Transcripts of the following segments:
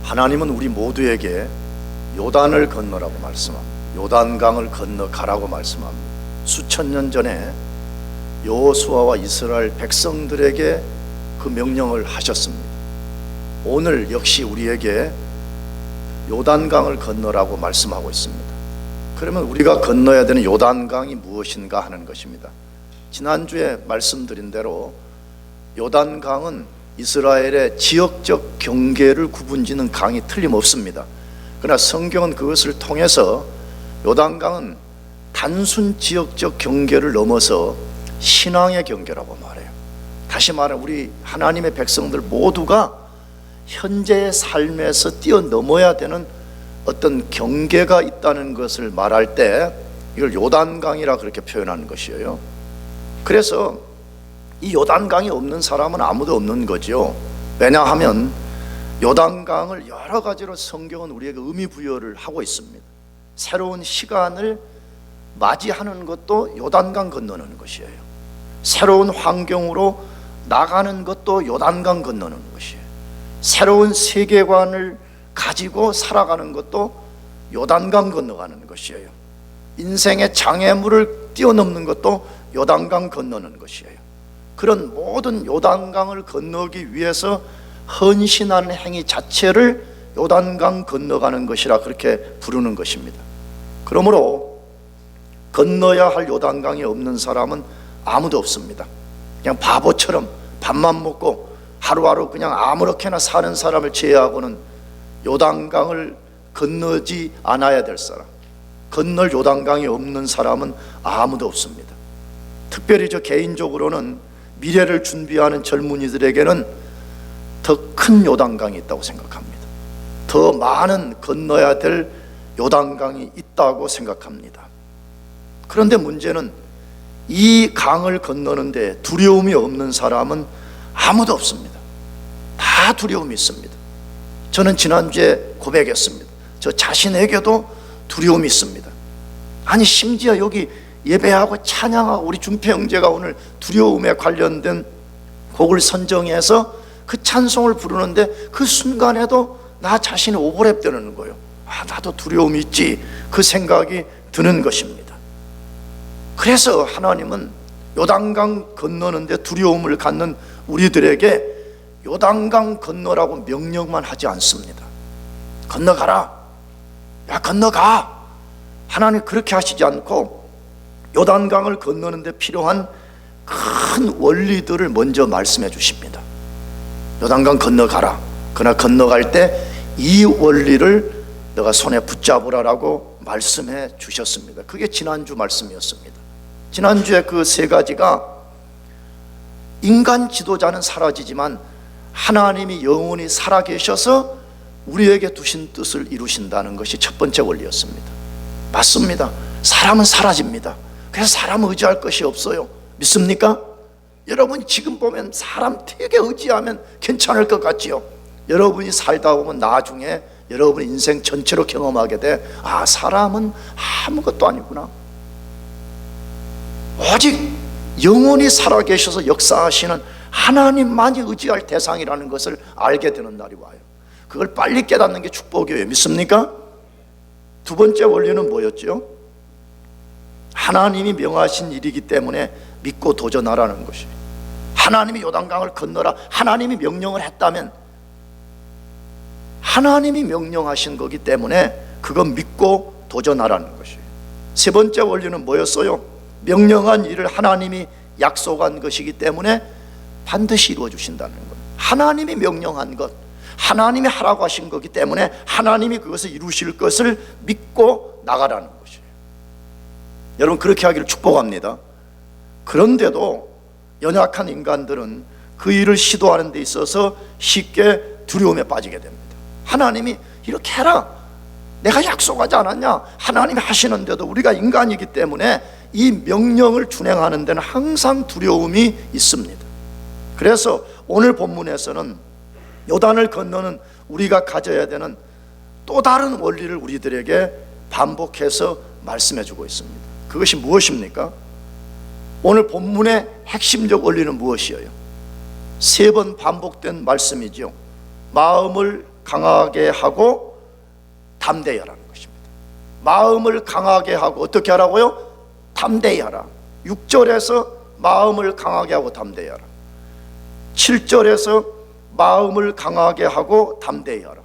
하나님은 우리 모두에게 요단을 건너라고 말씀합니다. 요단강을 건너가라고 말씀합니다. 수천 년 전에 여호수아와 이스라엘 백성들에게 그 명령을 하셨습니다. 오늘 역시 우리에게 요단강을 건너라고 말씀하고 있습니다. 그러면 우리가 건너야 되는 요단강이 무엇인가 하는 것입니다. 지난주에 말씀드린 대로 요단강은 이스라엘의 지역적 경계를 구분짓는 강이 틀림없습니다. 그러나 성경은 그것을 통해서 요단강은 단순 지역적 경계를 넘어서 신앙의 경계라고 말해요. 다시 말하면 우리 하나님의 백성들 모두가 현재의 삶에서 뛰어넘어야 되는 어떤 경계가 있다는 것을 말할 때 이걸 요단강이라 그렇게 표현하는 것이에요. 그래서 이 요단강이 없는 사람은 아무도 없는 거죠. 왜냐하면 요단강을 여러 가지로 성경은 우리에게 의미 부여를 하고 있습니다. 새로운 시간을 맞이하는 것도 요단강 건너는 것이에요. 새로운 환경으로 나가는 것도 요단강 건너는 것이에요. 새로운 세계관을 가지고 살아가는 것도 요단강 건너가는 것이에요. 인생의 장애물을 뛰어넘는 것도 요단강 건너는 것이에요. 그런 모든 요단강을 건너기 위해서 헌신하는 행위 자체를 요단강 건너가는 것이라 그렇게 부르는 것입니다. 그러므로 건너야 할 요단강이 없는 사람은 아무도 없습니다. 그냥 바보처럼 밥만 먹고 하루하루 그냥 아무렇게나 사는 사람을 제외하고는 요단강을 건너지 않아야 될 사람, 건널 요단강이 없는 사람은 아무도 없습니다. 특별히 저 개인적으로는 미래를 준비하는 젊은이들에게는 더 큰 요단강이 있다고 생각합니다. 더 많은 건너야 될 요단강이 있다고 생각합니다. 그런데 문제는 이 강을 건너는데 두려움이 없는 사람은 아무도 없습니다. 다 두려움이 있습니다. 저는 지난주에 고백했습니다. 저 자신에게도 두려움이 있습니다. 아니 심지어 여기 예배하고 찬양하고 우리 준표 형제가 오늘 두려움에 관련된 곡을 선정해서 그 찬송을 부르는데 그 순간에도 나 자신이 오버랩되는 거예요. 나도 두려움이 있지, 그 생각이 드는 것입니다. 그래서 하나님은 요단강 건너는데 두려움을 갖는 우리들에게 요단강 건너라고 명령만 하지 않습니다. 건너가라, 야 건너가, 하나님 그렇게 하시지 않고 요단강을 건너는데 필요한 큰 원리들을 먼저 말씀해 주십니다. 요단강 건너가라. 그러나 건너갈 때 이 원리를 너가 손에 붙잡으라라고 말씀해 주셨습니다. 그게 지난주 말씀이었습니다. 지난주에 그 세 가지가 인간 지도자는 사라지지만 하나님이 영원히 살아계셔서 우리에게 두신 뜻을 이루신다는 것이 첫 번째 원리였습니다. 맞습니다. 사람은 사라집니다. 그래서 사람 의지할 것이 없어요. 믿습니까? 여러분 지금 보면 사람 되게 의지하면 괜찮을 것 같지요. 여러분이 살다 보면 나중에 여러분 인생 전체로 경험하게 돼, 사람은 아무것도 아니구나. 오직 영원히 살아계셔서 역사하시는 하나님만이 의지할 대상이라는 것을 알게 되는 날이 와요. 그걸 빨리 깨닫는 게 축복이에요. 믿습니까? 두 번째 원리는 뭐였죠? 하나님이 명하신 일이기 때문에 믿고 도전하라는 것이. 하나님이 요단강을 건너라, 하나님이 명령을 했다면 하나님이 명령하신 거기 때문에 그건 믿고 도전하라는 것이. 세 번째 원리는 뭐였어요? 명령한 일을 하나님이 약속한 것이기 때문에 반드시 이루어 주신다는 것. 하나님이 명령한 것, 하나님이 하라고 하신 거기 때문에 하나님이 그것을 이루실 것을 믿고 나가라는 것이에요. 여러분 그렇게 하기를 축복합니다. 그런데도 연약한 인간들은 그 일을 시도하는 데 있어서 쉽게 두려움에 빠지게 됩니다. 하나님이 이렇게 해라, 내가 약속하지 않았냐? 하나님이 하시는데도 우리가 인간이기 때문에 이 명령을 준행하는 데는 항상 두려움이 있습니다. 그래서 오늘 본문에서는 요단을 건너는 우리가 가져야 되는 또 다른 원리를 우리들에게 반복해서 말씀해 주고 있습니다. 그것이 무엇입니까? 오늘 본문의 핵심적 원리는 무엇이에요? 세 번 반복된 말씀이죠. 마음을 강하게 하고 담대히 하라는 것입니다. 마음을 강하게 하고 어떻게 하라고요? 담대히 하라. 6절에서 마음을 강하게 하고 담대히 하라. 7절에서 마음을 강하게 하고 담대히 하라.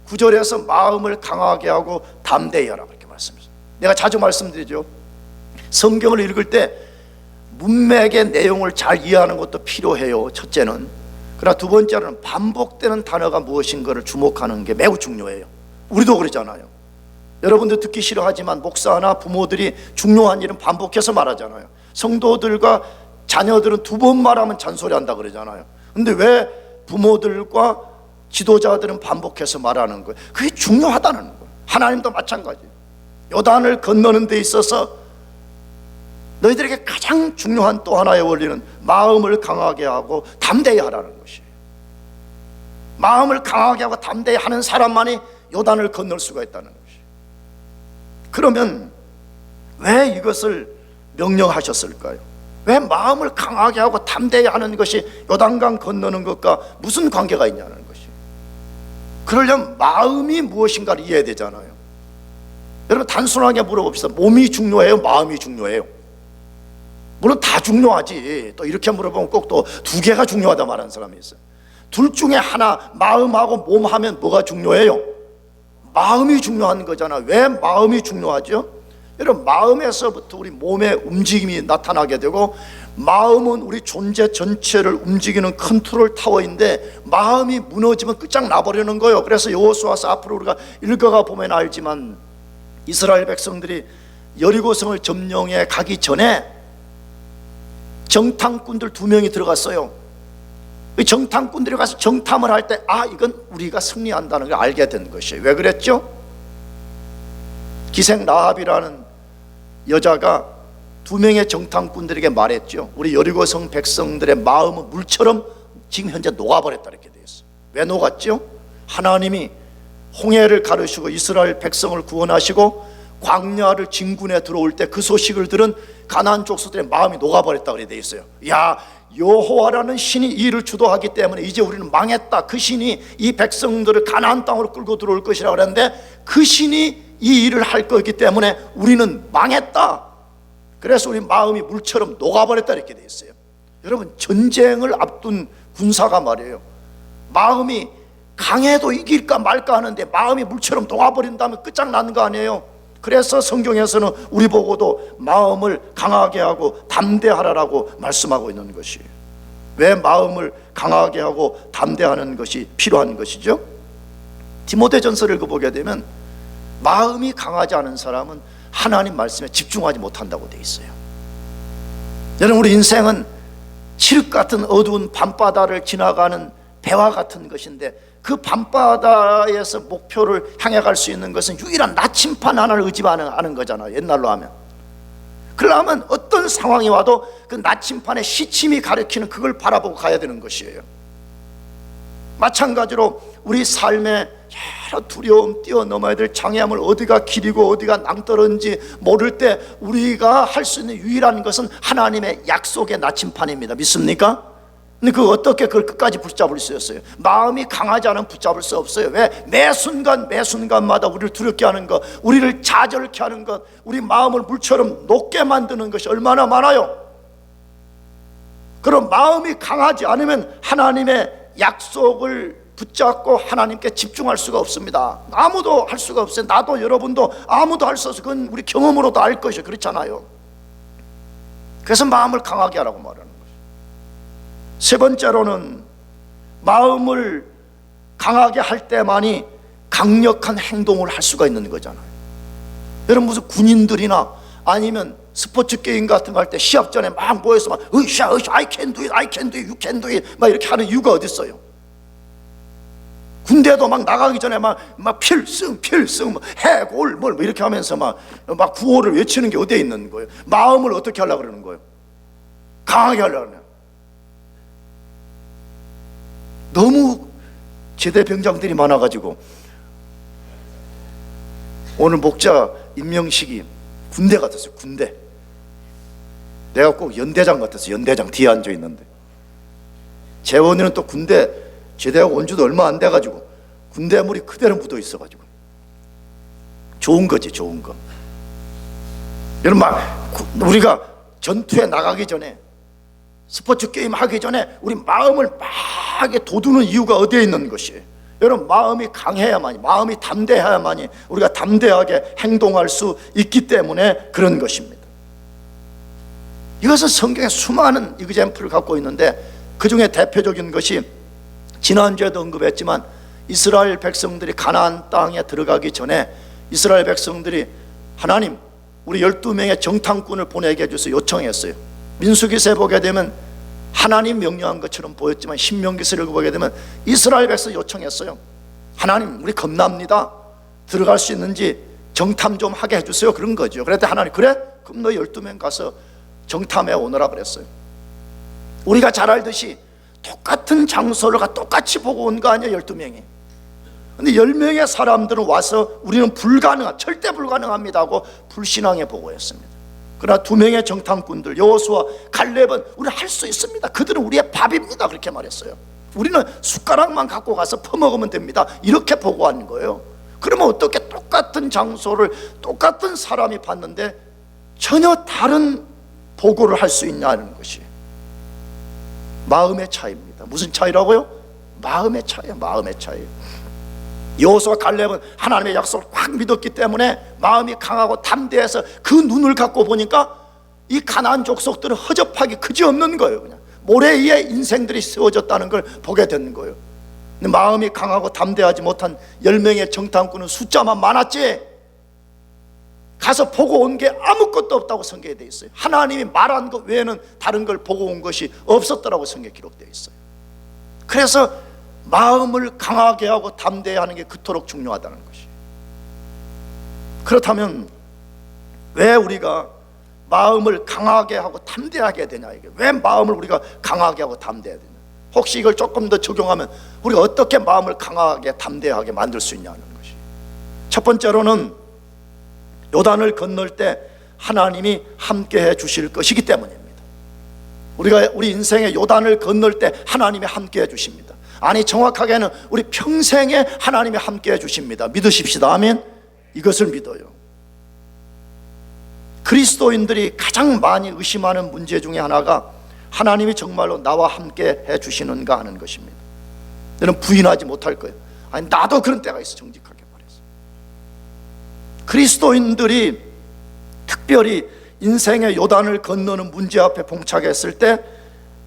9절에서 마음을 강하게 하고 담대히 하라. 그렇게 말씀했습니다. 내가 자주 말씀드리죠. 성경을 읽을 때 문맥의 내용을 잘 이해하는 것도 필요해요. 첫째는. 그러나 두 번째는 반복되는 단어가 무엇인가를 주목하는 게 매우 중요해요. 우리도 그러잖아요. 여러분들 듣기 싫어하지만 목사나 부모들이 중요한 일은 반복해서 말하잖아요. 성도들과 자녀들은 두 번 말하면 잔소리한다 그러잖아요. 근데 왜 부모들과 지도자들은 반복해서 말하는 거예요? 그게 중요하다는 거예요. 하나님도 마찬가지예요. 요단을 건너는 데 있어서 너희들에게 가장 중요한 또 하나의 원리는 마음을 강하게 하고 담대히 하라는 것이에요. 마음을 강하게 하고 담대히 하는 사람만이 요단을 건널 수가 있다는 것이에요. 그러면 왜 이것을 명령하셨을까요? 왜 마음을 강하게 하고 담대히 하는 것이 요단강 건너는 것과 무슨 관계가 있냐는 것이에요. 그러려면 마음이 무엇인가를 이해해야 되잖아요. 여러분 단순하게 물어봅시다. 몸이 중요해요? 마음이 중요해요? 물론 다 중요하지. 또 이렇게 물어보면 꼭 또 두 개가 중요하다 말하는 사람이 있어요. 둘 중에 하나, 마음하고 몸 하면 뭐가 중요해요? 마음이 중요한 거잖아. 왜 마음이 중요하죠? 여러분 마음에서부터 우리 몸의 움직임이 나타나게 되고, 마음은 우리 존재 전체를 움직이는 컨트롤 타워인데 마음이 무너지면 끝장나버리는 거예요. 그래서 여호수아서 앞으로 우리가 읽어가 보면 알지만 이스라엘 백성들이 여리고성을 점령해 가기 전에 정탐꾼들 2명이 들어갔어요. 정탐꾼들이 가서 정탐을 할 때 이건 우리가 승리한다는 걸 알게 된 것이에요. 왜 그랬죠? 기생 라합이라는 여자가 2명의 정탐꾼들에게 말했죠. 우리 여리고성 백성들의 마음은 물처럼 지금 현재 녹아버렸다 이렇게 되어 있어요. 왜 녹았죠? 하나님이 홍해를 가르시고 이스라엘 백성을 구원하시고 광야를 진군에 들어올 때 그 소식을 들은 가나안 족속들의 마음이 녹아버렸다 그래 돼 있어요. 야, 여호와라는 신이 이 일을 주도하기 때문에 이제 우리는 망했다. 그 신이 이 백성들을 가나안 땅으로 끌고 들어올 것이라 그랬는데 그 신이 이 일을 할 거기 때문에 우리는 망했다. 그래서 우리 마음이 물처럼 녹아버렸다 이렇게 돼 있어요. 여러분 전쟁을 앞둔 군사가 말이에요. 마음이 강해도 이길까 말까 하는데 마음이 물처럼 녹아버린다면 끝장나는 거 아니에요. 그래서 성경에서는 우리 보고도 마음을 강하게 하고 담대하라라고 말씀하고 있는 것이에요. 왜 마음을 강하게 하고 담대하는 것이 필요한 것이죠? 디모데전서를 읽어보게 되면 마음이 강하지 않은 사람은 하나님 말씀에 집중하지 못한다고 되어 있어요. 여러분 우리 인생은 칠흑 같은 어두운 밤바다를 지나가는 배와 같은 것인데 그 밤바다에서 목표를 향해 갈 수 있는 것은 유일한 나침판 하나를 의지하는 거잖아요. 옛날로 하면. 그러려면 어떤 상황이 와도 그 나침판의 시침이 가리키는 그걸 바라보고 가야 되는 것이에요. 마찬가지로 우리 삶에 여러 두려움 뛰어넘어야 될 장애물, 어디가 길이고 어디가 낭떠러인지 모를 때 우리가 할 수 있는 유일한 것은 하나님의 약속의 나침판입니다. 믿습니까? 근데 어떻게 그걸 끝까지 붙잡을 수 있어요? 마음이 강하지 않으면 붙잡을 수 없어요. 왜? 매 순간마다 우리를 두렵게 하는 것, 우리를 좌절케 하는 것, 우리 마음을 물처럼 녹게 만드는 것이 얼마나 많아요. 그럼 마음이 강하지 않으면 하나님의 약속을 붙잡고 하나님께 집중할 수가 없습니다. 아무도 할 수가 없어요. 나도 여러분도 아무도 할 수 없어요. 그건 우리 경험으로도 알 것이에요. 그렇잖아요. 그래서 마음을 강하게 하라고 말하는 거예요. 세 번째로는 마음을 강하게 할 때만이 강력한 행동을 할 수가 있는 거잖아요. 여러분 무슨 군인들이나 아니면 스포츠 게임 같은 거 할 때 시합 전에 막 모여서 막 으쌰 I can do it, I can do it, you can do it 막 이렇게 하는 이유가 어디 있어요? 군대도 막 나가기 전에 막 필승 뭐 해골 뭐 이렇게 하면서 막 구호를 외치는 게 어디에 있는 거예요? 마음을 어떻게 하려고 그러는 거예요? 강하게 하려고 그러는 거예요. 너무 제대 병장들이 많아가지고 오늘 목자 임명식이 군대 같았어요. 군대. 내가 꼭 연대장 같았어요. 연대장 뒤에 앉아 있는데 재원이는 또 군대 제대하고 온 지도 얼마 안 돼가지고 군대물이 그대로 묻어 있어가지고 좋은 거지, 좋은 거. 여러분, 우리가 전투에 나가기 전에, 스포츠 게임 하기 전에 우리 마음을 막 돋우는 이유가 어디에 있는 것이에요? 여러분, 마음이 강해야만이, 마음이 담대해야만이 우리가 담대하게 행동할 수 있기 때문에 그런 것입니다. 이것은 성경에 수많은 이그젬플을 갖고 있는데, 그 중에 대표적인 것이 지난주에도 언급했지만, 이스라엘 백성들이 가나안 땅에 들어가기 전에 이스라엘 백성들이 하나님, 우리 12명의 정탐꾼을 보내게 해주세요 요청했어요. 민수기서에 보게 되면 하나님 명령한 것처럼 보였지만, 신명기서를 보게 되면 이스라엘 백성 요청했어요. 하나님, 우리 겁납니다. 들어갈 수 있는지 정탐 좀 하게 해주세요. 그런 거죠. 그랬더니 하나님, 그래? 그럼 너 12명 가서 정탐해 오너라 그랬어요. 우리가 잘 알듯이 똑같은 장소를 똑같이 보고 온 거 아니에요, 12명이. 근데 10명의 사람들은 와서 우리는 절대 불가능합니다 하고 불신앙에 보고했습니다. 그러나 2명의 정탐꾼들, 여호수아, 갈렙은 우리는 할 수 있습니다. 그들은 우리의 밥입니다. 그렇게 말했어요. 우리는 숟가락만 갖고 가서 퍼먹으면 됩니다. 이렇게 보고한 거예요. 그러면 어떻게 똑같은 장소를 똑같은 사람이 봤는데 전혀 다른 보고를 할 수 있냐는 것이 마음의 차이입니다. 무슨 차이라고요? 마음의 차이예요. 마음의 차이. 여호수아, 갈렙은 하나님의 약속을 확 믿었기 때문에 마음이 강하고 담대해서 그 눈을 갖고 보니까 이 가나안 족속들은 허접하기 그지없는 거예요. 그냥 모래 위에 인생들이 세워졌다는 걸 보게 되는 거예요. 근데 마음이 강하고 담대하지 못한 10명의 정탐꾼은 숫자만 많았지 가서 보고 온 게 아무것도 없다고 성경에 되어 있어요. 하나님이 말한 것 외에는 다른 걸 보고 온 것이 없었더라고 성경에 기록되어 있어요. 그래서 마음을 강하게 하고 담대히 하는 게 그토록 중요하다는 것이에요. 그렇다면 왜 우리가 마음을 강하게 하고 담대하게 해야 되냐, 이게 왜 마음을 우리가 강하게 하고 담대해야 되냐? 혹시 이걸 조금 더 적용하면 우리가 어떻게 마음을 강하게 담대하게 만들 수 있냐는 것이, 첫 번째로는 요단을 건널 때 하나님이 함께 해 주실 것이기 때문입니다. 우리가 우리 인생의 요단을 건널 때 하나님이 함께 해 주십니다. 아니, 정확하게는 우리 평생에 하나님이 함께 해 주십니다. 믿으십시다. 아멘. 이것을 믿어요. 그리스도인들이 가장 많이 의심하는 문제 중에 하나가 하나님이 정말로 나와 함께 해 주시는가 하는 것입니다. 너는 부인하지 못할 거예요. 아니, 나도 그런 때가 있어. 정직하게 말해서 그리스도인들이 특별히 인생의 요단을 건너는 문제 앞에 봉착했을 때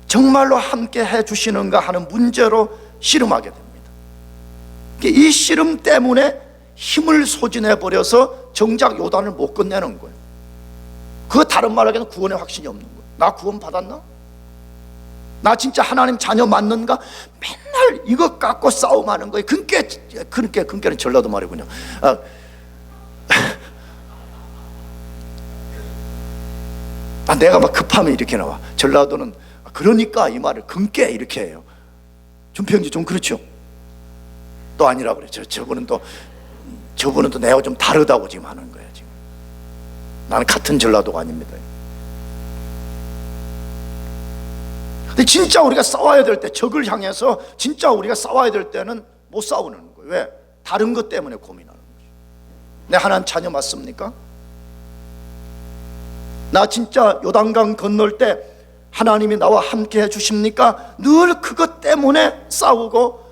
정말로 함께 해 주시는가 하는 문제로 씨름하게 됩니다. 이 씨름 때문에 힘을 소진해 버려서 정작 요단을 못 건네는 거예요. 그 다른 말하기는 구원의 확신이 없는 거예요. 나 구원 받았나? 나 진짜 하나님 자녀 맞는가? 맨날 이것 갖고 싸움하는 거예요. 근께는 전라도 말이군요. 내가 막 급하면 이렇게 나와. 전라도는 그러니까 이 말을 근께 이렇게 해요. 준평지 좀 그렇죠? 또 아니라 그래. 저분은 또 내가 좀 다르다고 지금 하는 거예요. 지금 나는 같은 전라도가 아닙니다. 근데 진짜 우리가 싸워야 될 때, 적을 향해서 진짜 우리가 싸워야 될 때는 못 싸우는 거예요. 왜? 다른 것 때문에 고민하는 거죠. 내 하나님 자녀 맞습니까? 나 진짜 요단강 건널 때 하나님이 나와 함께 해주십니까? 늘 그것 때문에 싸우고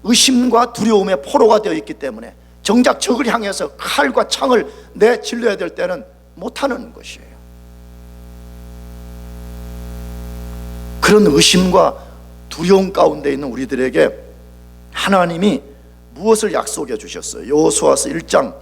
의심과 두려움의 포로가 되어 있기 때문에 정작 적을 향해서 칼과 창을 내질러야 될 때는 못하는 것이에요. 그런 의심과 두려움 가운데 있는 우리들에게 하나님이 무엇을 약속해 주셨어요? 여호수아서 1장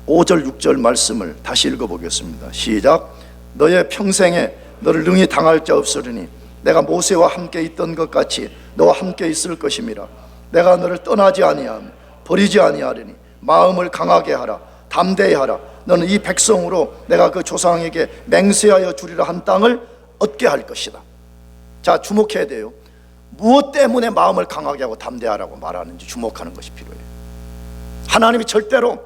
5절 6절 말씀을 다시 읽어보겠습니다. 시작. 너의 평생에 너를 능히 당할 자 없으리니 내가 모세와 함께 있던 것 같이 너와 함께 있을 것임이라. 내가 너를 떠나지 아니하며 버리지 아니하리니 마음을 강하게 하라. 담대히 하라. 너는 이 백성으로 내가 그 조상에게 맹세하여 주리라 한 땅을 얻게 할 것이다. 자, 주목해야 돼요. 무엇 때문에 마음을 강하게 하고 담대하라고 말하는지 주목하는 것이 필요해요. 하나님이 절대로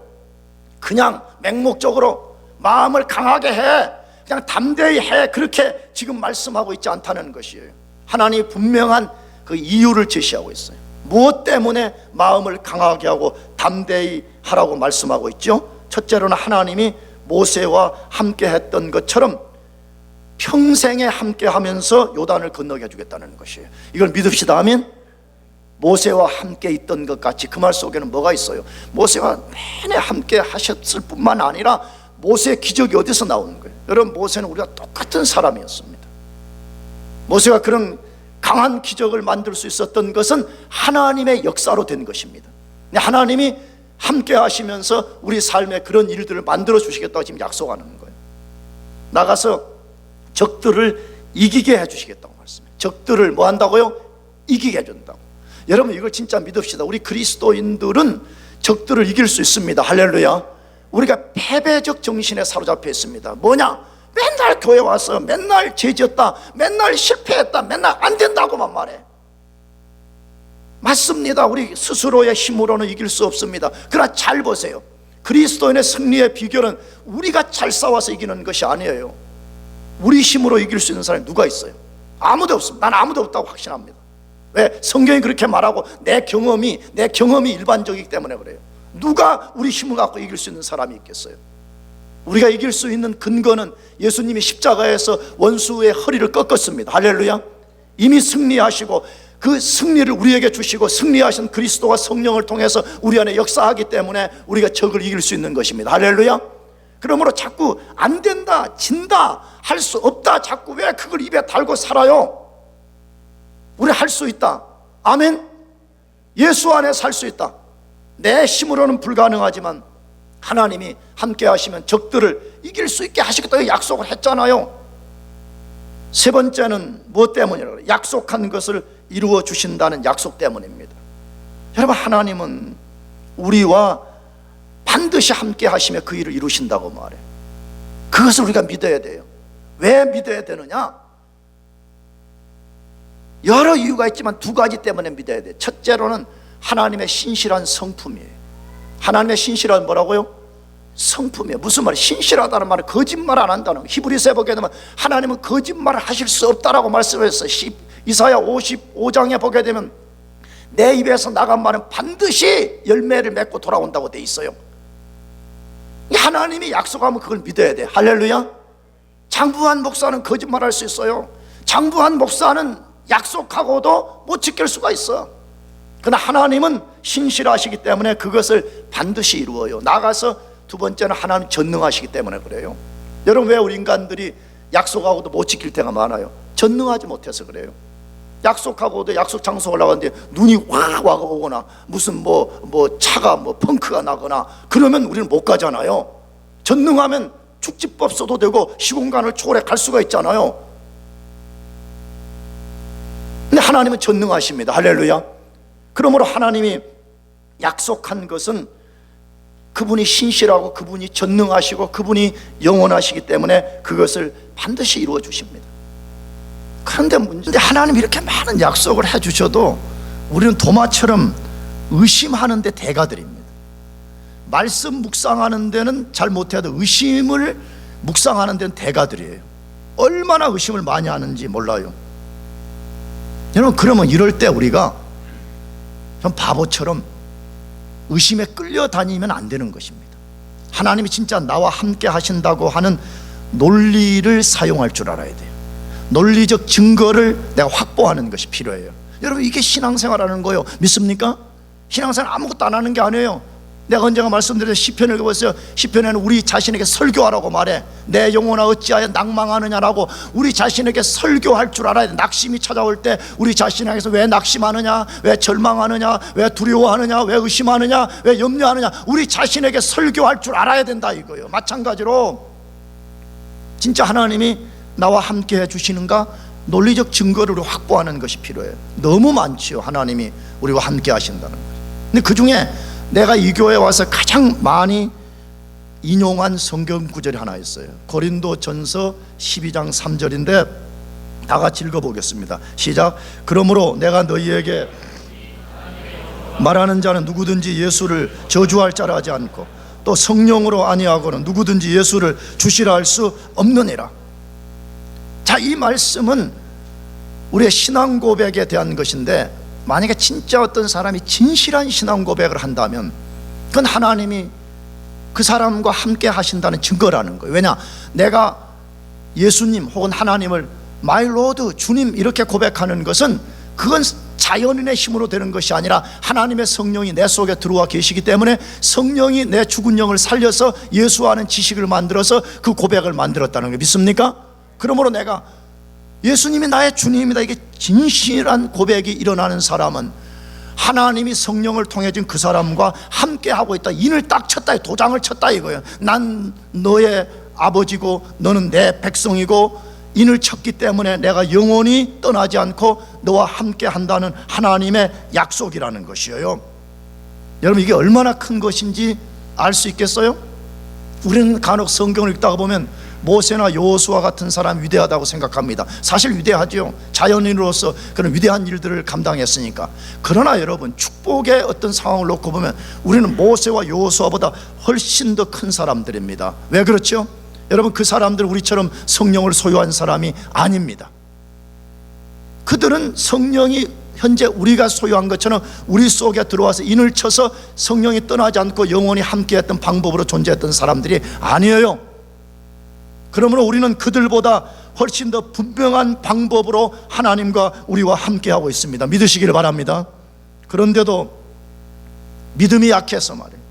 그냥 맹목적으로 마음을 강하게 해, 그냥 담대히 해, 그렇게 지금 말씀하고 있지 않다는 것이에요. 하나님이 분명한 그 이유를 제시하고 있어요. 무엇 때문에 마음을 강하게 하고 담대히 하라고 말씀하고 있죠? 첫째로는 하나님이 모세와 함께 했던 것처럼 평생에 함께 하면서 요단을 건너게 해주겠다는 것이에요. 이걸 믿읍시다. 아멘. 모세와 함께 있던 것 같이 그 말 속에는 뭐가 있어요? 모세와 내내 함께 하셨을 뿐만 아니라 모세의 기적이 어디서 나오는 거예요? 여러분, 모세는 우리가 똑같은 사람이었습니다. 모세가 그런 강한 기적을 만들 수 있었던 것은 하나님의 역사로 된 것입니다. 하나님이 함께 하시면서 우리 삶에 그런 일들을 만들어 주시겠다고 지금 약속하는 거예요. 나가서 적들을 이기게 해주시겠다고 말씀해요. 적들을 뭐 한다고요? 이기게 해준다고. 여러분, 이걸 진짜 믿읍시다. 우리 그리스도인들은 적들을 이길 수 있습니다. 할렐루야. 우리가 패배적 정신에 사로잡혀 있습니다. 뭐냐? 맨날 교회 와서 맨날 죄지었다, 맨날 실패했다, 맨날 안 된다고만 말해. 맞습니다. 우리 스스로의 힘으로는 이길 수 없습니다. 그러나 잘 보세요. 그리스도인의 승리의 비결은 우리가 잘 싸워서 이기는 것이 아니에요. 우리 힘으로 이길 수 있는 사람이 누가 있어요? 아무도 없습니다. 난 아무도 없다고 확신합니다. 왜? 성경이 그렇게 말하고 내 경험이 일반적이기 때문에 그래요. 누가 우리 힘을 갖고 이길 수 있는 사람이 있겠어요? 우리가 이길 수 있는 근거는 예수님이 십자가에서 원수의 허리를 꺾었습니다. 할렐루야. 이미 승리하시고 그 승리를 우리에게 주시고 승리하신 그리스도와 성령을 통해서 우리 안에 역사하기 때문에 우리가 적을 이길 수 있는 것입니다. 할렐루야. 그러므로 자꾸 안 된다, 진다, 할 수 없다, 자꾸 왜 그걸 입에 달고 살아요? 우리 할 수 있다. 아멘. 예수 안에 살 수 있다. 내 힘으로는 불가능하지만 하나님이 함께 하시면 적들을 이길 수 있게 하시겠다고 약속을 했잖아요. 세 번째는 무엇 때문이라고? 약속한 것을 이루어 주신다는 약속 때문입니다. 여러분, 하나님은 우리와 반드시 함께 하시며 그 일을 이루신다고 말해요. 그것을 우리가 믿어야 돼요. 왜 믿어야 되느냐? 여러 이유가 있지만 두 가지 때문에 믿어야 돼요. 첫째로는 하나님의 신실한 성품이에요. 하나님의 신실한 뭐라고요? 성품이에요. 무슨 말이에요? 신실하다는 말은 거짓말 안 한다는 거예요. 히브리서에 보게 되면 하나님은 거짓말을 하실 수 없다라고 말씀했어요. 이사야 55장에 보게 되면 내 입에서 나간 말은 반드시 열매를 맺고 돌아온다고 돼 있어요. 하나님이 약속하면 그걸 믿어야 돼. 할렐루야. 장부한 목사는 거짓말할 수 있어요. 장부한 목사는 약속하고도 못 지킬 수가 있어. 그러나 하나님은 신실하시기 때문에 그것을 반드시 이루어요. 나가서 두 번째는 하나님 전능하시기 때문에 그래요. 여러분, 왜 우리 인간들이 약속하고도 못 지킬 때가 많아요? 전능하지 못해서 그래요. 약속하고도 약속 장소 올라가는데 눈이 확 오거나 무슨 차가 펑크가 나거나 그러면 우리는 못 가잖아요. 전능하면 축지법 써도 되고 시공간을 초월해 갈 수가 있잖아요. 근데 하나님은 전능하십니다. 할렐루야. 그러므로 하나님이 약속한 것은 그분이 신실하고 그분이 전능하시고 그분이 영원하시기 때문에 그것을 반드시 이루어 주십니다. 그런데 문제는 하나님이 이렇게 많은 약속을 해주셔도 우리는 도마처럼 의심하는 데 대가 드립니다. 말씀 묵상하는 데는 잘 못해도 의심을 묵상하는 데는 대가 드려요. 얼마나 의심을 많이 하는지 몰라요. 여러분, 그러면 이럴 때 우리가 좀 바보처럼 의심에 끌려다니면 안 되는 것입니다. 하나님이 진짜 나와 함께 하신다고 하는 논리를 사용할 줄 알아야 돼요. 논리적 증거를 내가 확보하는 것이 필요해요. 여러분, 이게 신앙생활하는 거예요. 믿습니까? 신앙생활 아무것도 안 하는 게 아니에요. 내가 언젠가 말씀드린 시편을 읽어보세요. 시편에는 우리 자신에게 설교하라고 말해. 내 영혼아 어찌하여 낭망하느냐라고 우리 자신에게 설교할 줄 알아야 돼. 낙심이 찾아올 때 우리 자신에게서 왜 낙심하느냐, 왜 절망하느냐, 왜 두려워하느냐, 왜 의심하느냐, 왜 염려하느냐, 우리 자신에게 설교할 줄 알아야 된다 이거예요. 마찬가지로 진짜 하나님이 나와 함께 해주시는가, 논리적 증거를 확보하는 것이 필요해요. 너무 많지요. 하나님이 우리와 함께 하신다는 거예요. 근데 그 중에 내가 이 교회에 와서 가장 많이 인용한 성경 구절이 하나 있어요. 고린도전서 12장 3절인데 다 같이 읽어보겠습니다. 시작. 그러므로 내가 너희에게 말하는 자는 누구든지 예수를 저주할 자라 하지 않고 또 성령으로 아니하고는 누구든지 예수를 주시라 할 수 없느니라. 자, 이 말씀은 우리의 신앙 고백에 대한 것인데 만약에 진짜 어떤 사람이 진실한 신앙 고백을 한다면 그건 하나님이 그 사람과 함께 하신다는 증거라는 거예요. 왜냐? 내가 예수님 혹은 하나님을 My Lord, 주님 이렇게 고백하는 것은 그건 자연인의 힘으로 되는 것이 아니라 하나님의 성령이 내 속에 들어와 계시기 때문에 성령이 내 죽은 영을 살려서 예수와는 지식을 만들어서 그 고백을 만들었다는 거 믿습니까? 그러므로 내가 예수님이 나의 주님이다, 이게 진실한 고백이 일어나는 사람은 하나님이 성령을 통해 준 그 사람과 함께 하고 있다, 인을 딱 쳤다, 도장을 쳤다 이거예요. 난 너의 아버지고 너는 내 백성이고 인을 쳤기 때문에 내가 영원히 떠나지 않고 너와 함께 한다는 하나님의 약속이라는 것이에요. 여러분, 이게 얼마나 큰 것인지 알 수 있겠어요? 우리는 간혹 성경을 읽다가 보면 모세나 여호수아 같은 사람 위대하다고 생각합니다. 사실 위대하죠. 자연인으로서 그런 위대한 일들을 감당했으니까. 그러나 여러분, 축복의 어떤 상황을 놓고 보면 우리는 모세와 여호수아보다 훨씬 더 큰 사람들입니다. 왜 그렇죠? 여러분, 그 사람들은 우리처럼 성령을 소유한 사람이 아닙니다. 그들은 성령이 현재 우리가 소유한 것처럼 우리 속에 들어와서 인을 쳐서 성령이 떠나지 않고 영원히 함께했던 방법으로 존재했던 사람들이 아니에요. 그러므로 우리는 그들보다 훨씬 더 분명한 방법으로 하나님과 우리와 함께하고 있습니다. 믿으시기를 바랍니다. 그런데도 믿음이 약해서 말이에요.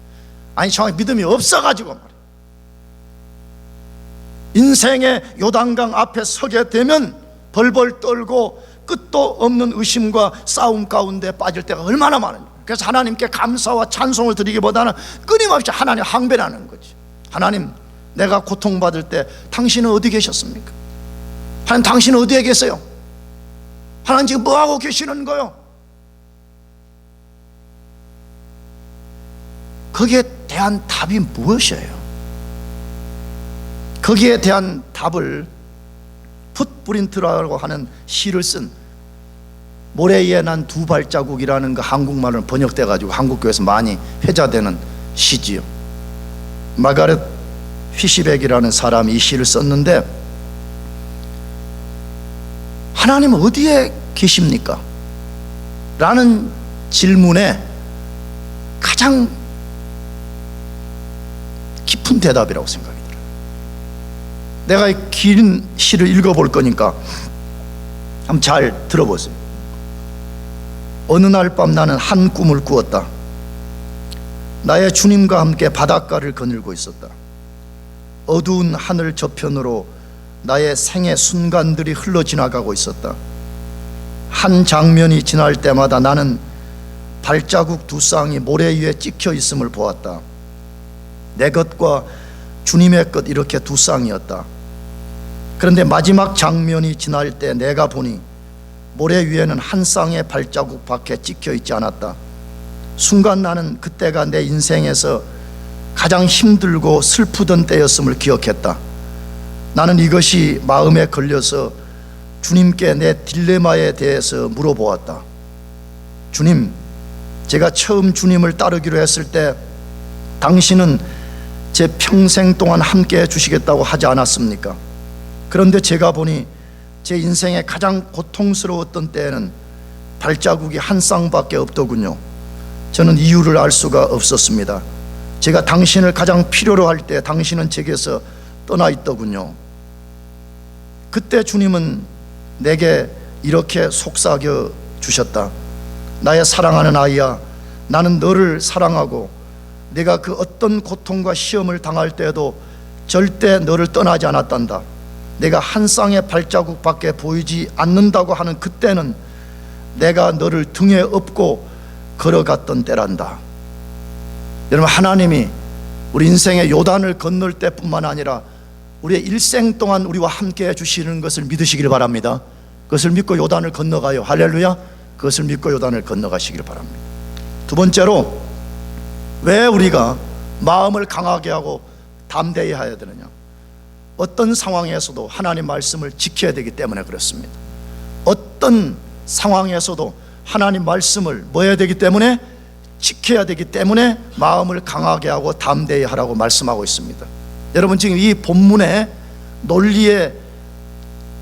아니, 정확히 믿음이 없어가지고 말이에요. 인생의 요단강 앞에 서게 되면 벌벌 떨고 끝도 없는 의심과 싸움 가운데 빠질 때가 얼마나 많은지. 그래서 하나님께 감사와 찬송을 드리기보다는 끊임없이 하나님 항변하는 거지. 하나님, 내가 고통받을 때 당신은 어디 계셨습니까? 하나님, 당신은 어디에 계세요? 하나님, 지금 뭐하고 계시는 거요? 거기에 대한 답이 무엇이에요? 거기에 대한 답을 풋브린트라고 하는 시를 쓴 모래 위에 난 두 발자국이라는 그 한국말로 번역돼 가지고 한국교회에서 많이 회자되는 시지요. 마가렛 휘시백이라는 사람이 이 시를 썼는데, 하나님은 어디에 계십니까? 라는 질문에 가장 깊은 대답이라고 생각이 들어요. 내가 이 긴 시를 읽어볼 거니까 한번 잘 들어보세요. 어느 날 밤 나는 한 꿈을 꾸었다. 나의 주님과 함께 바닷가를 거닐고 있었다. 어두운 하늘 저편으로 나의 생의 순간들이 흘러 지나가고 있었다. 한 장면이 지날 때마다 나는 발자국 두 쌍이 모래 위에 찍혀 있음을 보았다. 내 것과 주님의 것, 이렇게 두 쌍이었다. 그런데 마지막 장면이 지날 때 내가 보니 모래 위에는 한 쌍의 발자국밖에 찍혀 있지 않았다. 순간 나는 그때가 내 인생에서 가장 힘들고 슬프던 때였음을 기억했다. 나는 이것이 마음에 걸려서 주님께 내 딜레마에 대해서 물어보았다. 주님, 제가 처음 주님을 따르기로 했을 때 당신은 제 평생 동안 함께 해주시겠다고 하지 않았습니까? 그런데 제가 보니 제 인생에 가장 고통스러웠던 때에는 발자국이 한 쌍밖에 없더군요. 저는 이유를 알 수가 없었습니다. 제가 당신을 가장 필요로 할 때 당신은 제게서 떠나 있더군요. 그때 주님은 내게 이렇게 속삭여 주셨다. 나의 사랑하는 아이야, 나는 너를 사랑하고 내가 그 어떤 고통과 시험을 당할 때에도 절대 너를 떠나지 않았단다. 내가 한 쌍의 발자국밖에 보이지 않는다고 하는 그때는 내가 너를 등에 업고 걸어갔던 때란다. 여러분, 하나님이 우리 인생의 요단을 건널 때뿐만 아니라 우리의 일생 동안 우리와 함께 해주시는 것을 믿으시길 바랍니다. 그것을 믿고 요단을 건너가요. 할렐루야. 그것을 믿고 요단을 건너가시길 바랍니다. 두 번째로, 왜 우리가 마음을 강하게 하고 담대히 해야 되느냐? 어떤 상황에서도 하나님 말씀을 지켜야 되기 때문에 그렇습니다. 어떤 상황에서도 하나님 말씀을 뭐 해야 되기 때문에? 지켜야 되기 때문에 마음을 강하게 하고 담대히 하라고 말씀하고 있습니다. 여러분, 지금 이 본문의 논리의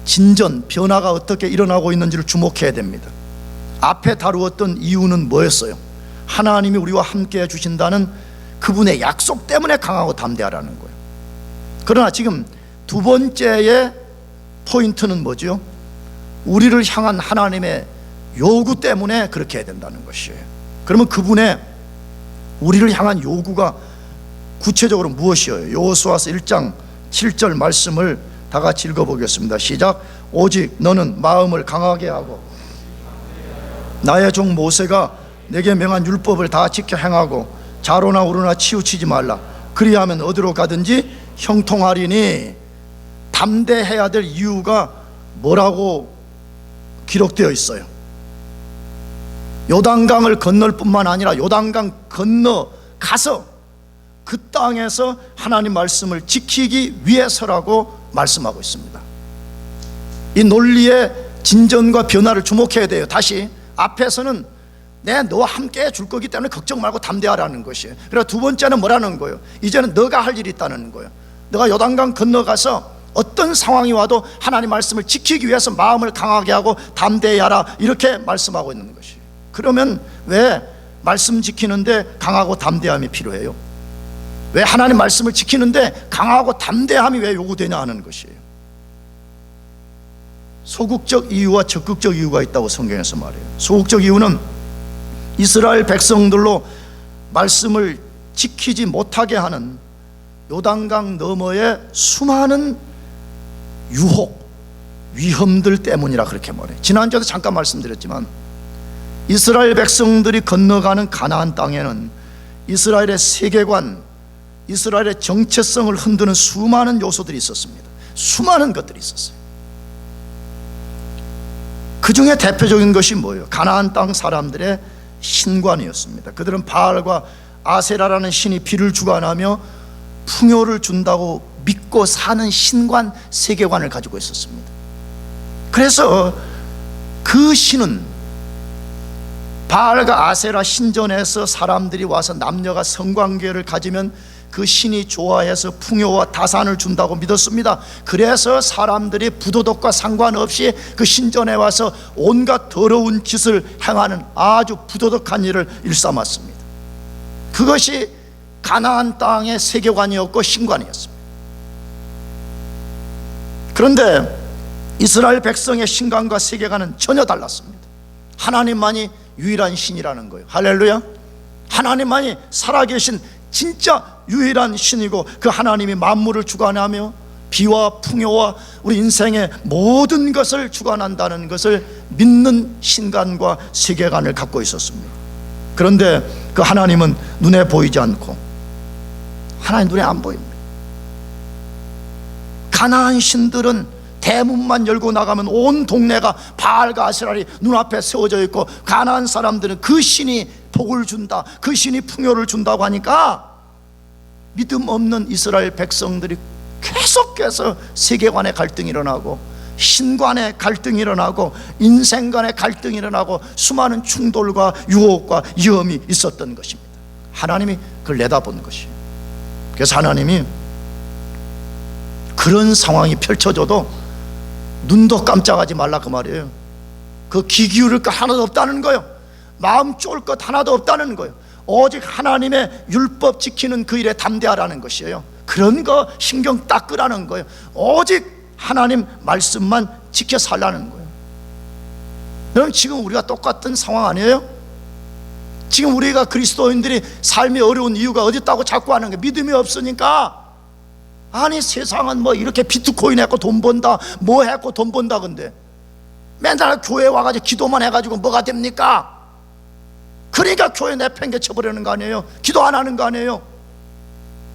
진전, 변화가 어떻게 일어나고 있는지를 주목해야 됩니다. 앞에 다루었던 이유는 뭐였어요? 하나님이 우리와 함께 해주신다는 그분의 약속 때문에 강하고 담대하라는 거예요. 그러나 지금 두 번째의 포인트는 뭐죠? 우리를 향한 하나님의 요구 때문에 그렇게 해야 된다는 것이에요. 그러면 그분의 우리를 향한 요구가 구체적으로 무엇이에요? 여호수아서 1장 7절 말씀을 다 같이 읽어보겠습니다. 시작. 오직 너는 마음을 강하게 하고 나의 종 모세가 내게 명한 율법을 다 지켜 행하고 좌로나 우로나 치우치지 말라. 그리하면 어디로 가든지 형통하리니. 담대해야 될 이유가 뭐라고 기록되어 있어요? 요단강을 건널 뿐만 아니라 요단강 건너 가서 그 땅에서 하나님 말씀을 지키기 위해서라고 말씀하고 있습니다. 이 논리의 진전과 변화를 주목해야 돼요. 다시 앞에서는 내 너와 함께 해줄 거기 때문에 걱정 말고 담대하라는 것이에요. 그리고 두 번째는 뭐라는 거예요? 이제는 너가 할 일이 있다는 거예요. 너가 요단강 건너가서 어떤 상황이 와도 하나님 말씀을 지키기 위해서 마음을 강하게 하고 담대히 하라, 이렇게 말씀하고 있는 것이에요. 그러면 왜 말씀 지키는데 강하고 담대함이 필요해요? 왜 하나님 말씀을 지키는데 강하고 담대함이 왜 요구되냐 하는 것이에요. 소극적 이유와 적극적 이유가 있다고 성경에서 말해요. 소극적 이유는 이스라엘 백성들로 말씀을 지키지 못하게 하는 요단강 너머의 수많은 유혹, 위험들 때문이라 그렇게 말해요. 지난주에도 잠깐 말씀드렸지만 이스라엘 백성들이 건너가는 가나안 땅에는 이스라엘의 세계관, 이스라엘의 정체성을 흔드는 수많은 요소들이 있었습니다. 수많은 것들이 있었어요. 그 중에 대표적인 것이 뭐예요? 가나안 땅 사람들의 신관이었습니다. 그들은 바알과 아세라라는 신이 비를 주관하며 풍요를 준다고 믿고 사는 신관, 세계관을 가지고 있었습니다. 그래서 그 신은 바알과 아세라 신전에서 사람들이 와서 남녀가 성관계를 가지면 그 신이 좋아해서 풍요와 다산을 준다고 믿었습니다. 그래서 사람들이 부도덕과 상관없이 그 신전에 와서 온갖 더러운 짓을 행하는 아주 부도덕한 일을 일삼았습니다. 그것이 가나안 땅의 세계관이었고 신관이었습니다. 그런데 이스라엘 백성의 신관과 세계관은 전혀 달랐습니다. 하나님만이 유일한 신이라는 거예요. 할렐루야. 하나님만이 살아계신 진짜 유일한 신이고 그 하나님이 만물을 주관하며 비와 풍요와 우리 인생의 모든 것을 주관한다는 것을 믿는 신관과 세계관을 갖고 있었습니다. 그런데 그 하나님은 눈에 보이지 않고, 하나님 눈에 안 보입니다. 가나안 신들은 대문만 열고 나가면 온 동네가 바알과 아세라리 눈앞에 세워져 있고, 가나안 사람들은 그 신이 복을 준다, 그 신이 풍요를 준다고 하니까 믿음 없는 이스라엘 백성들이 계속해서 세계관의 갈등이 일어나고, 신관의 갈등이 일어나고, 인생관의 갈등이 일어나고, 수많은 충돌과 유혹과 위험이 있었던 것입니다. 하나님이 그걸 내다본 것이에요. 그래서 하나님이 그런 상황이 펼쳐져도 눈도 깜짝하지 말라 그 말이에요. 그 귀 기울일 것 하나도 없다는 거예요. 마음 쫄 것 하나도 없다는 거예요. 오직 하나님의 율법 지키는 그 일에 담대하라는 것이에요. 그런 거 신경 딱 끄라는 거예요. 오직 하나님 말씀만 지켜 살라는 거예요. 여러분, 지금 우리가 똑같은 상황 아니에요? 지금 우리가 그리스도인들이 삶이 어려운 이유가 어디 있다고 자꾸 하는 게 믿음이 없으니까. 아니, 세상은 뭐 이렇게 비트코인 했고 돈 번다, 뭐 했고 돈 번다, 근데 맨날 교회 와가지고 기도만 해가지고 뭐가 됩니까? 그러니까 교회 내팽개쳐버리는 거 아니에요? 기도 안 하는 거 아니에요?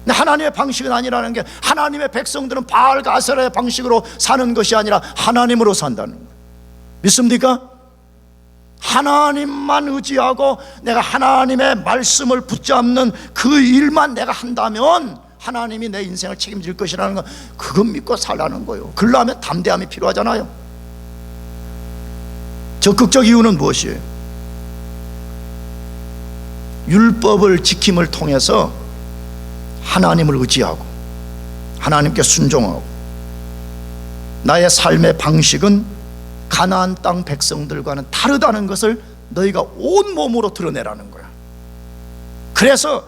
하나님의 방식은 아니라는 게, 하나님의 백성들은 바알과 아세라의 방식으로 사는 것이 아니라 하나님으로 산다는 거예요. 믿습니까? 하나님만 의지하고 내가 하나님의 말씀을 붙잡는 그 일만 내가 한다면 하나님이 내 인생을 책임질 것이라는 거, 그건 믿고 살라는 거예요. 그러려면 담대함이 필요하잖아요. 적극적 이유는 무엇이에요? 율법을 지킴을 통해서 하나님을 의지하고 하나님께 순종하고, 나의 삶의 방식은 가나안 땅 백성들과는 다르다는 것을 너희가 온 몸으로 드러내라는 거야. 그래서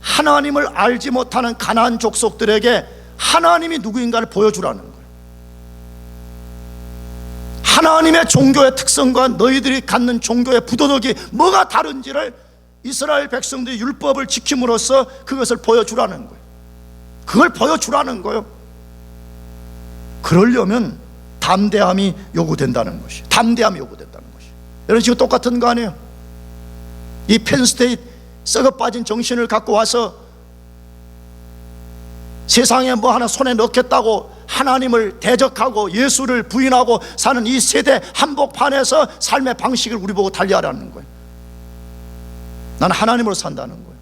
하나님을 알지 못하는 가나안 족속들에게 하나님이 누구인가를 보여주라는 거야. 하나님의 종교의 특성과 너희들이 갖는 종교의 부도덕이 뭐가 다른지를 이스라엘 백성들이 율법을 지킴으로써 그것을 보여주라는 거예요. 그걸 보여주라는 거예요. 그러려면 담대함이 요구된다는 것이, 담대함이 요구된다는 것이. 여러분 지금 똑같은 거 아니에요? 이 펜스테이트 썩어 빠진 정신을 갖고 와서 세상에 뭐 하나 손에 넣겠다고 하나님을 대적하고 예수를 부인하고 사는 이 세대 한복판에서 삶의 방식을 우리 보고 달리하라는 거예요. 나는 하나님으로 산다는 거예요.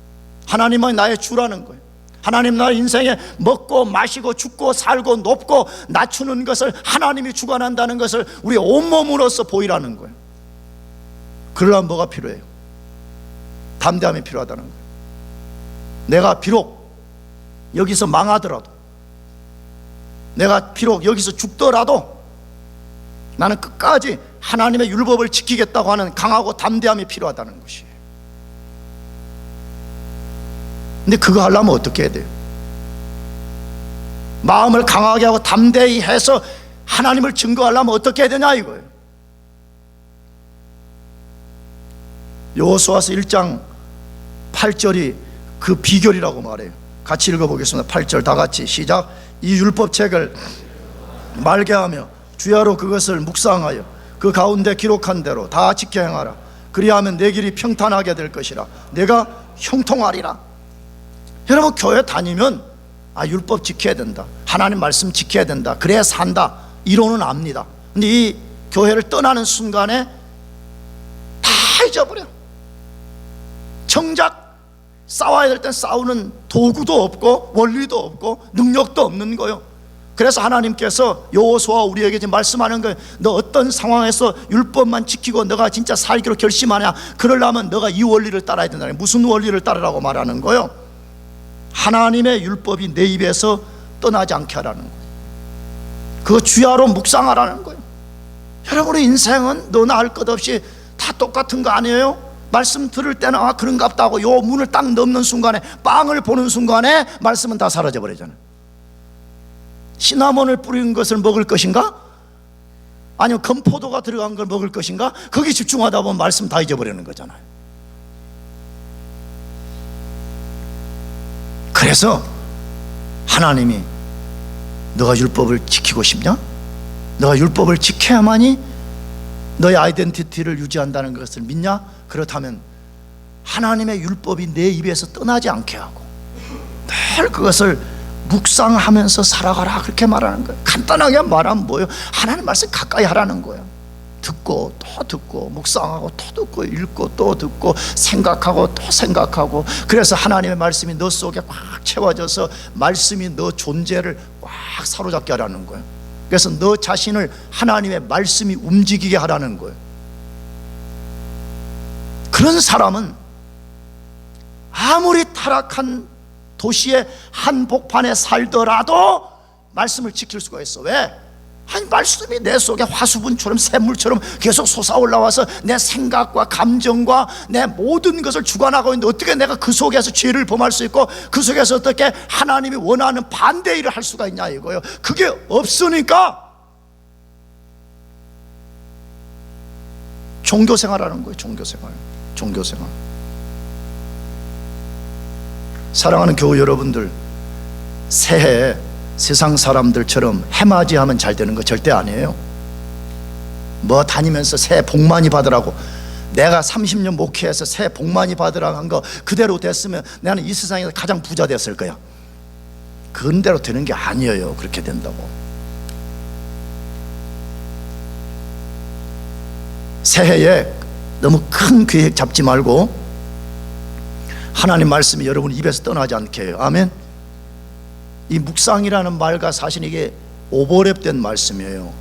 하나님은 나의 주라는 거예요. 하나님 나의 인생에 먹고 마시고 죽고 살고 높고 낮추는 것을 하나님이 주관한다는 것을 우리 온몸으로서 보이라는 거예요. 그러려면 뭐가 필요해요? 담대함이 필요하다는 거예요. 내가 비록 여기서 망하더라도, 내가 비록 여기서 죽더라도 나는 끝까지 하나님의 율법을 지키겠다고 하는 강하고 담대함이 필요하다는 것이에요. 근데 그거 하려면 어떻게 해야 돼요? 마음을 강하게 하고 담대히 해서 하나님을 증거하려면 어떻게 해야 되냐 이거예요. 여호수아서 1장 8절이 그 비결이라고 말해요. 같이 읽어보겠습니다. 8절 다 같이 시작. 이 율법책을 말게 하며 주야로 그것을 묵상하여 그 가운데 기록한 대로 다 지켜 행하라. 그리하면 내 길이 평탄하게 될 것이라. 내가 형통하리라. 여러분 교회 다니면 율법 지켜야 된다, 하나님 말씀 지켜야 된다, 그래야 산다, 이론은 압니다. 근데 이 교회를 떠나는 순간에 다 잊어버려. 정작 싸워야 될 땐 싸우는 도구도 없고 원리도 없고 능력도 없는 거예요. 그래서 하나님께서 여호수아 우리에게 지금 말씀하는 거예요. 너 어떤 상황에서 율법만 지키고 너가 진짜 살기로 결심하냐, 그러려면 너가 이 원리를 따라야 된다. 무슨 원리를 따르라고 말하는 거예요? 하나님의 율법이 내 입에서 떠나지 않게 하라는 거예요. 그거 주야로 묵상하라는 거예요. 여러분의 인생은 너나 할 것 없이 다 똑같은 거 아니에요? 말씀 들을 때는 그런갑다 하고 요 문을 딱 넘는 순간에, 빵을 보는 순간에 말씀은 다 사라져 버리잖아요. 시나몬을 뿌린 것을 먹을 것인가? 아니면 건포도가 들어간 걸 먹을 것인가? 거기 집중하다 보면 말씀 다 잊어버리는 거잖아요. 그래서 하나님이 너가 율법을 지키고 싶냐? 너가 율법을 지켜야만이 너의 아이덴티티를 유지한다는 것을 믿냐? 그렇다면 하나님의 율법이 내 입에서 떠나지 않게 하고 늘 그것을 묵상하면서 살아가라, 그렇게 말하는 거예요. 간단하게 말하면 뭐예요? 하나님 말씀 가까이 하라는 거예요. 듣고 또 듣고 묵상하고 또 듣고 읽고 또 듣고 생각하고 또 생각하고, 그래서 하나님의 말씀이 너 속에 꽉 채워져서 말씀이 너 존재를 꽉 사로잡게 하라는 거예요. 그래서 너 자신을 하나님의 말씀이 움직이게 하라는 거예요. 그런 사람은 아무리 타락한 도시의 한복판에 살더라도 말씀을 지킬 수가 있어. 왜? 아니 말씀이 내 속에 화수분처럼 샘물처럼 계속 솟아올라와서 내 생각과 감정과 내 모든 것을 주관하고 있는데 어떻게 내가 그 속에서 죄를 범할 수 있고 그 속에서 어떻게 하나님이 원하는 반대 일을 할 수가 있냐 이거예요. 그게 없으니까 종교생활하는 거예요. 종교생활. 사랑하는 교우 여러분들, 새해에 세상 사람들처럼 해맞이하면 잘 되는 거 절대 아니에요. 뭐 다니면서 새해 복 많이 받으라고, 내가 30년 목회해서 새해 복 많이 받으라고 한 거 그대로 됐으면 나는 이 세상에서 가장 부자 됐을 거야. 그런대로 되는 게 아니에요. 그렇게 된다고. 새해에 너무 큰 계획 잡지 말고 하나님 말씀이 여러분 입에서 떠나지 않게 해요. 아멘. 이 묵상이라는 말과 사실 이게 오버랩된 말씀이에요.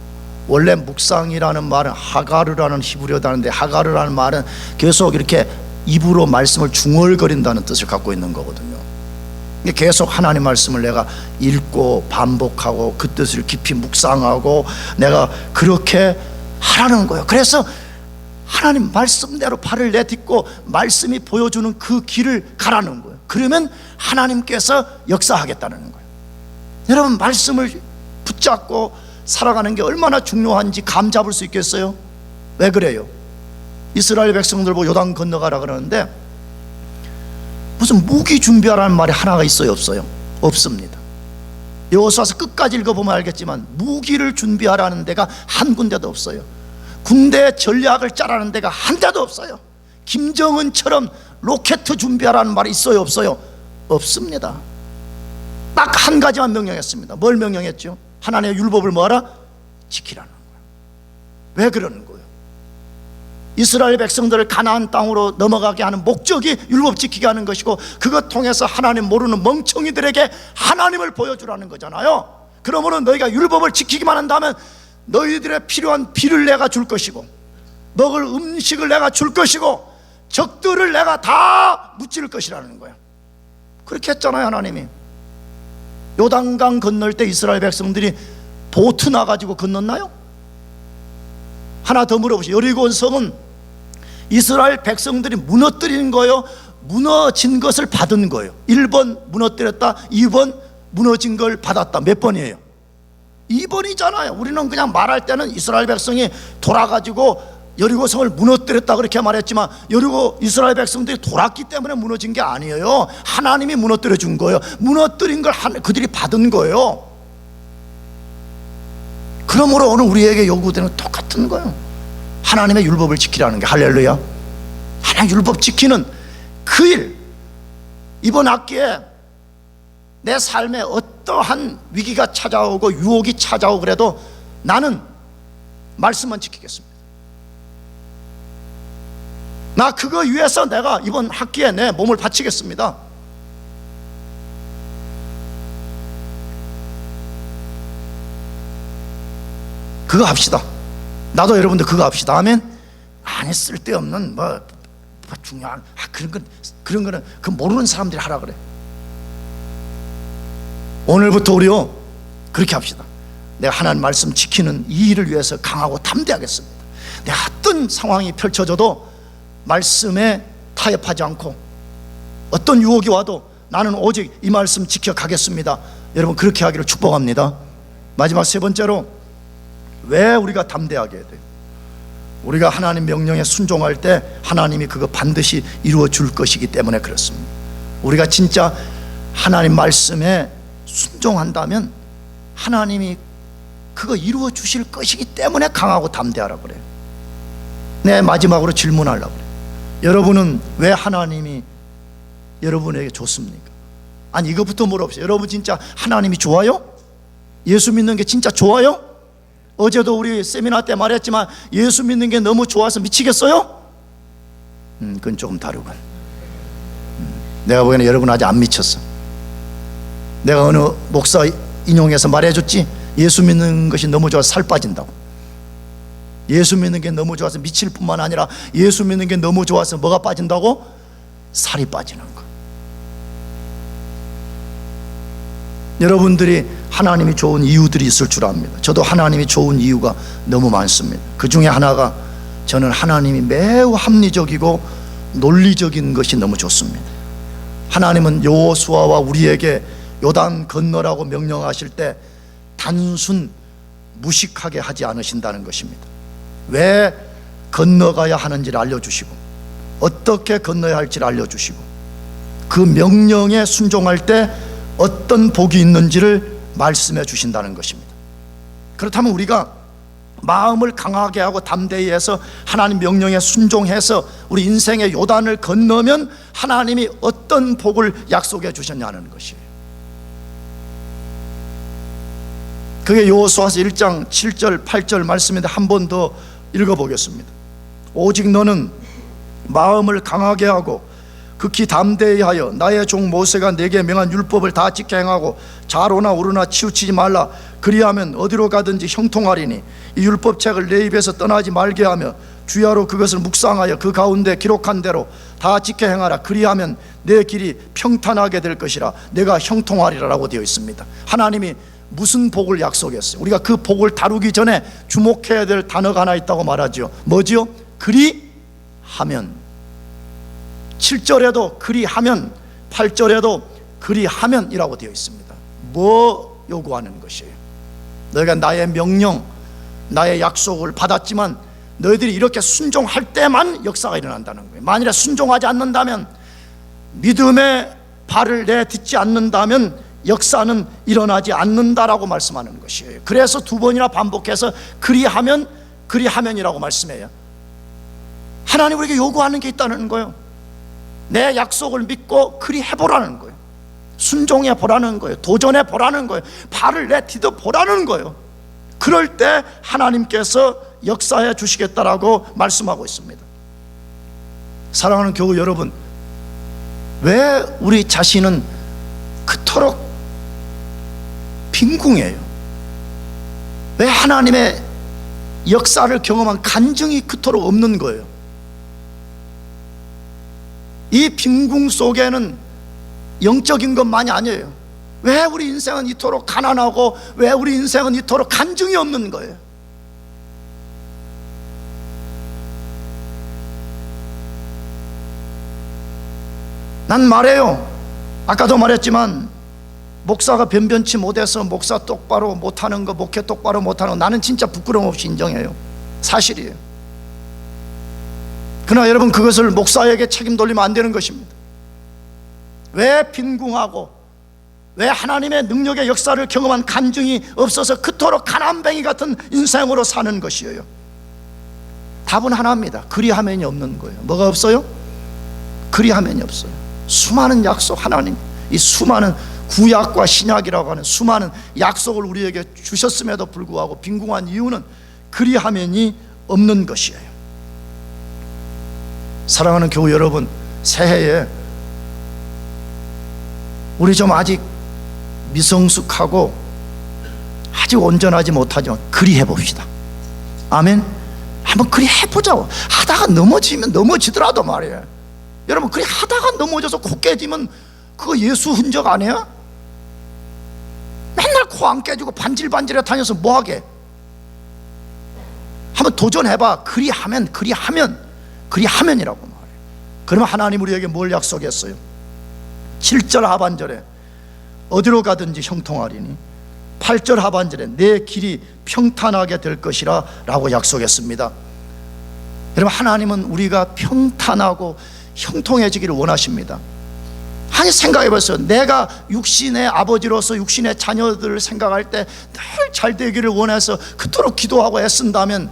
원래 묵상이라는 말은 하가르라는 히브리어 단어인데, 하가르라는 말은 계속 이렇게 입으로 말씀을 중얼거린다는 뜻을 갖고 있는 거거든요. 계속 하나님 말씀을 내가 읽고 반복하고 그 뜻을 깊이 묵상하고 내가 그렇게 하라는 거예요. 그래서 하나님 말씀대로 발을 내딛고 말씀이 보여주는 그 길을 가라는 거예요. 그러면 하나님께서 역사하겠다는 거예요. 여러분, 말씀을 붙잡고 살아가는 게 얼마나 중요한지 감 잡을 수 있겠어요? 왜 그래요? 이스라엘 백성들 보고 요단 건너가라 그러는데 무슨 무기 준비하라는 말이 하나가 있어요, 없어요? 없습니다. 여호수아서 끝까지 읽어보면 알겠지만 무기를 준비하라는 데가 한 군데도 없어요. 군대 전략을 짜라는 데가 한 데도 없어요. 김정은처럼 로켓 준비하라는 말이 있어요, 없어요? 없습니다. 딱 한 가지만 명령했습니다. 뭘 명령했죠? 하나님의 율법을 뭐하라? 지키라는 거예요. 왜 그러는 거예요? 이스라엘 백성들을 가나안 땅으로 넘어가게 하는 목적이 율법 지키게 하는 것이고, 그것 통해서 하나님 모르는 멍청이들에게 하나님을 보여주라는 거잖아요. 그러므로 너희가 율법을 지키기만 한다면 너희들의 필요한 비를 내가 줄 것이고, 먹을 음식을 내가 줄 것이고, 적들을 내가 다 무찌를 것이라는 거예요. 그렇게 했잖아요, 하나님이. 요단강 건널 때 이스라엘 백성들이 보트 나가지고 건넜나요? 하나 더 물어보세요. 여리고 성은 이스라엘 백성들이 무너뜨린 거예요? 무너진 것을 받은 거예요? 1번 무너뜨렸다, 2번 무너진 걸 받았다. 몇 번이에요? 2번이잖아요. 우리는 그냥 말할 때는 이스라엘 백성이 돌아가지고 여리고성을 무너뜨렸다 그렇게 말했지만, 여리고 이스라엘 백성들이 돌았기 때문에 무너진 게 아니에요. 하나님이 무너뜨려 준 거예요. 무너뜨린 걸 그들이 받은 거예요. 그러므로 오늘 우리에게 요구되는 똑같은 거예요. 하나님의 율법을 지키라는 게. 할렐루야. 하나님 율법 지키는 그 일. 이번 학기에 내 삶에 어떠한 위기가 찾아오고 유혹이 찾아오고 그래도 나는 말씀만 지키겠습니다. 나 그거 위해서 내가 이번 학기에 내 몸을 바치겠습니다. 그거 합시다. 나도 여러분들 그거 합시다. 아멘. 아니, 쓸데없는 뭐 중요한 그런 거는 그 모르는 사람들이 하라 그래. 오늘부터 우리요 그렇게 합시다. 내가 하나님 말씀 지키는 이 일을 위해서 강하고 담대하겠습니다. 내가 어떤 상황이 펼쳐져도 말씀에 타협하지 않고, 어떤 유혹이 와도 나는 오직 이 말씀 지켜가겠습니다. 여러분, 그렇게 하기를 축복합니다. 마지막 세 번째로, 왜 우리가 담대하게 해야 돼요? 우리가 하나님 명령에 순종할 때 하나님이 그거 반드시 이루어 줄 것이기 때문에 그렇습니다. 우리가 진짜 하나님 말씀에 순종한다면 하나님이 그거 이루어 주실 것이기 때문에 강하고 담대하라고 그래요. 네, 마지막으로 질문하려고 그래요. 여러분은 왜 하나님이 여러분에게 좋습니까? 아니, 이것부터 물어보세요. 여러분 진짜 하나님이 좋아요? 예수 믿는 게 진짜 좋아요? 어제도 우리 세미나 때 말했지만 예수 믿는 게 너무 좋아서 미치겠어요? 그건 조금 다르군. 내가 보기에는 여러분 아직 안 미쳤어. 내가 어느 목사 인용해서 말해줬지, 예수 믿는 것이 너무 좋아서 살 빠진다고. 예수 믿는 게 너무 좋아서 미칠 뿐만 아니라 예수 믿는 게 너무 좋아서 뭐가 빠진다고? 살이 빠지는 거. 여러분들이 하나님이 좋은 이유들이 있을 줄 압니다. 저도 하나님이 좋은 이유가 너무 많습니다. 그 중에 하나가, 저는 하나님이 매우 합리적이고 논리적인 것이 너무 좋습니다. 하나님은 여호수아와 우리에게 요단 건너라고 명령하실 때 단순 무식하게 하지 않으신다는 것입니다. 왜 건너가야 하는지를 알려주시고, 어떻게 건너야 할지를 알려주시고, 그 명령에 순종할 때 어떤 복이 있는지를 말씀해 주신다는 것입니다. 그렇다면 우리가 마음을 강하게 하고 담대히 해서 하나님 명령에 순종해서 우리 인생의 요단을 건너면 하나님이 어떤 복을 약속해 주셨냐는 것이에요. 그게 여호수아서 1장 7절 8절 말씀인데 한 번 더 읽어보겠습니다. 오직 너는 마음을 강하게 하고 극히 담대히 하여 나의 종 모세가 내게 명한 율법을 다 지켜 행하고 좌로나 우로나 치우치지 말라. 그리하면 어디로 가든지 형통하리니 이 율법책을 내 입에서 떠나지 말게 하며 주야로 그것을 묵상하여 그 가운데 기록한 대로 다 지켜 행하라. 그리하면 내 길이 평탄하게 될 것이라. 내가 형통하리라라고 되어 있습니다. 하나님이 무슨 복을 약속했어요? 우리가 그 복을 다루기 전에 주목해야 될 단어가 하나 있다고 말하죠. 뭐지요? 그리하면, 7절에도 그리하면, 8절에도 그리하면이라고 되어 있습니다. 뭐 요구하는 것이에요? 너희가 나의 명령, 나의 약속을 받았지만 너희들이 이렇게 순종할 때만 역사가 일어난다는 거예요. 만일에 순종하지 않는다면, 믿음의 발을 내딛지 않는다면 역사는 일어나지 않는다라고 말씀하는 것이에요. 그래서 두 번이나 반복해서 그리하면, 그리하면이라고 말씀해요. 하나님 우리에게 요구하는 게 있다는 거예요. 내 약속을 믿고 그리해보라는 거예요. 순종해 보라는 거예요. 도전해 보라는 거예요. 발을 내디뎌 보라는 거예요. 그럴 때 하나님께서 역사해 주시겠다라고 말씀하고 있습니다. 사랑하는 교우 여러분, 왜 우리 자신은 그토록 빈궁해요? 왜 하나님의 역사를 경험한 간증이 그토록 없는 거예요? 이 빈궁 속에는 영적인 것만이 아니에요. 왜 우리 인생은 이토록 가난하고, 왜 우리 인생은 이토록 간증이 없는 거예요? 난 말해요. 아까도 말했지만 목사가 변변치 못해서 목사 똑바로 못하는 거, 목회 똑바로 못하는 거 나는 진짜 부끄러움 없이 인정해요. 사실이에요. 그러나 여러분, 그것을 목사에게 책임 돌리면 안 되는 것입니다. 왜 빈궁하고, 왜 하나님의 능력의 역사를 경험한 간증이 없어서 그토록 가난뱅이 같은 인생으로 사는 것이에요? 답은 하나입니다. 그리하면이 없는 거예요. 뭐가 없어요? 그리하면이 없어요. 수많은 약속, 하나님 이 수많은 구약과 신약이라고 하는 수많은 약속을 우리에게 주셨음에도 불구하고 빈궁한 이유는 그리하면이 없는 것이에요. 사랑하는 교우 여러분, 새해에 우리 좀 아직 미성숙하고 아직 온전하지 못하지만 그리해 봅시다. 아멘. 한번 그리해보자고. 하다가 넘어지면 넘어지더라도 말이에요. 여러분, 그리 하다가 넘어져서 코 깨지면 그거 예수 흔적 아니에요? 맨날 코 안 깨지고 반질반질해 다녀서 뭐하게? 한번 도전해봐. 그리하면이라고 말해요. 그러면 하나님 우리에게 뭘 약속했어요? 7절 하반절에 어디로 가든지 형통하리니, 8절 하반절에 내 길이 평탄하게 될 것이라 라고 약속했습니다. 여러분, 하나님은 우리가 평탄하고 형통해지기를 원하십니다. 아니, 생각해보세요. 내가 육신의 아버지로서 육신의 자녀들을 생각할 때 늘 잘 되기를 원해서 그토록 기도하고 애쓴다면,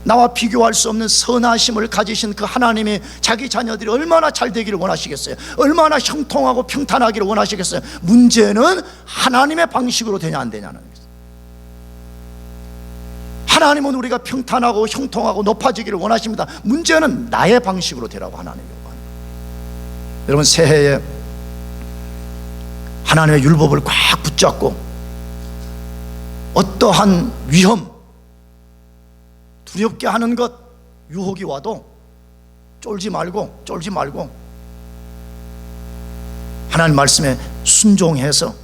나와 비교할 수 없는 선하심을 가지신 그 하나님이 자기 자녀들이 얼마나 잘 되기를 원하시겠어요? 얼마나 형통하고 평탄하기를 원하시겠어요? 문제는 하나님의 방식으로 되냐 안 되냐는 거예요. 하나님은 우리가 평탄하고 형통하고 높아지기를 원하십니다. 문제는 나의 방식으로 되라고 하나님이 요구합니다. 여러분, 새해에 하나님의 율법을 꽉 붙잡고 어떠한 위험, 두렵게 하는 것, 유혹이 와도 쫄지 말고 하나님 말씀에 순종해서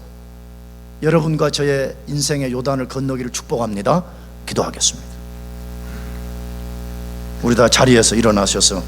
여러분과 저의 인생의 요단을 건너기를 축복합니다. 기도하겠습니다. 우리 다 자리에서 일어나셔서